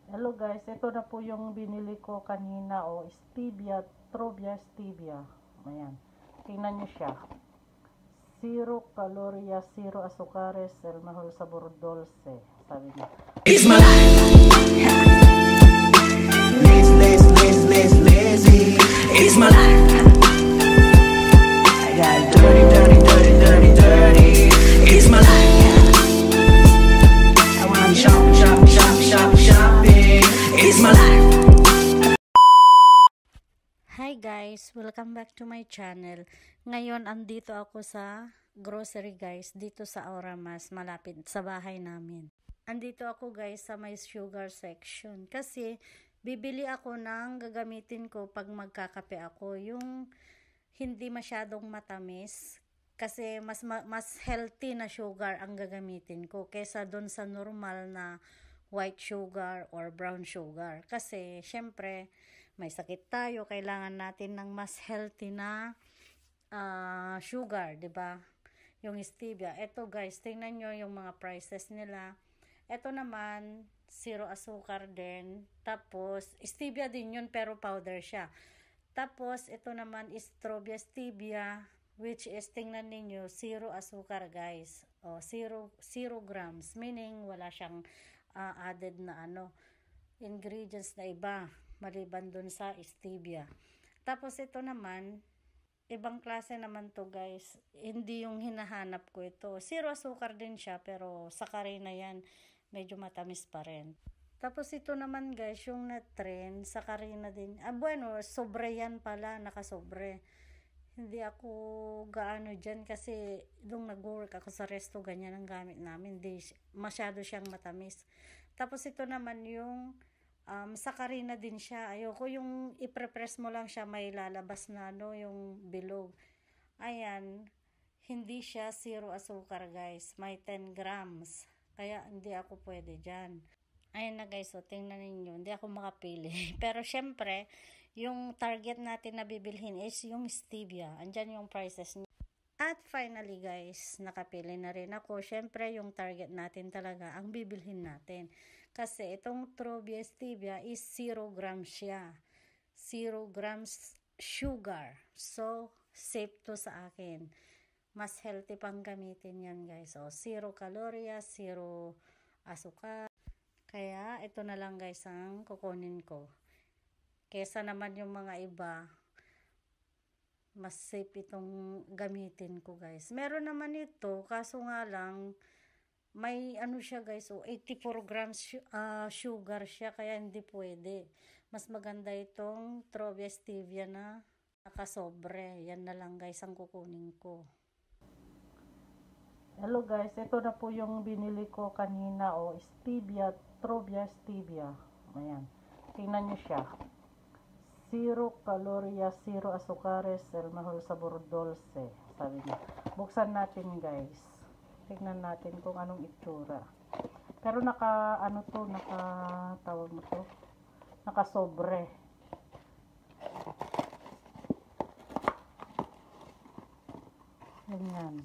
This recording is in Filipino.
Hello guys, ito na po yung binili ko kanina, stevia, Trovia stevia. Ayan. Tingnan nyo siya. 0 calories, 0 azúcares, el mejor sabor dulce. Sabi niya. It's my life. Lazy. It's my life. I got dirty. It's my life. I want shopping. It's my life. Hi guys, welcome back to my channel. Ngayon andito ako sa grocery guys, dito sa Auramas, malapit sa bahay namin. Andito ako guys sa may sugar section kasi bibili ako ng gagamitin ko pag magkakape ako, yung hindi masyadong matamis kasi mas healthy na sugar ang gagamitin ko kaysa doon sa normal na white sugar or brown sugar. Kasi syempre may sakit tayo, kailangan natin ng mas healthy na sugar, 'di ba? Yung stevia. Ito guys, tingnan nyo yung mga prices nila. Ito naman 0 asukar din. Tapos stevia din yun pero powder siya. Tapos ito naman is Trovia stevia, which is tingnan niyo 0 asukar guys. O 0 grams, meaning wala siyang added na ingredients na iba maliban dun sa stevia. Tapos ito naman, ibang klase naman to guys. Hindi yung hinahanap ko ito. 0 asukar din siya pero sakarin na yan. Medyo matamis pa rin. Tapos ito naman guys, yung Natren, sakarin na din. Bueno, sobre yan pala, nakasobre. Hindi ako gaano dyan kasi nung nag-work ako sa resto, ganyan ang gamit namin. Di masyado siyang matamis. Tapos ito naman yung sakarina din siya. Ayoko yung i-press mo lang siya, may lalabas na yung bilog. Ayan, hindi siya 0 asukar guys. May 10 grams. Kaya hindi ako pwede dyan. Ayan na guys, so tingnan ninyo. Hindi ako makapili. Pero syempre, yung target natin na bibilhin is yung stevia. Andyan yung prices niya. At finally guys, nakapili na rin ako. Syempre, yung target natin talaga ang bibilhin natin. Kasi itong Trovia stevia is 0 grams siya. 0 grams sugar. So, safe to sa akin. Mas healthy pang gamitin yan guys. So, 0 calories, 0 asukar. Kaya, ito na lang guys ang kukunin ko. Kesa naman yung mga iba, mas safe itong gamitin ko guys. Meron naman ito, kaso nga lang, may siya guys, 84 grams sugar siya, kaya hindi pwede. Mas maganda itong Trovia stevia na nakasobre. Yan na lang guys ang kukunin ko. Hello guys, ito na po yung binili ko kanina, stevia, Trovia stevia. Ayan. Tingnan nyo siya. 0 calories, 0 azúcares, el mejor sabor dulce. Sabi niya. Buksan natin guys. Tignan natin kung anong itsura. Pero tawag mo to, nakasobre. Ganyan.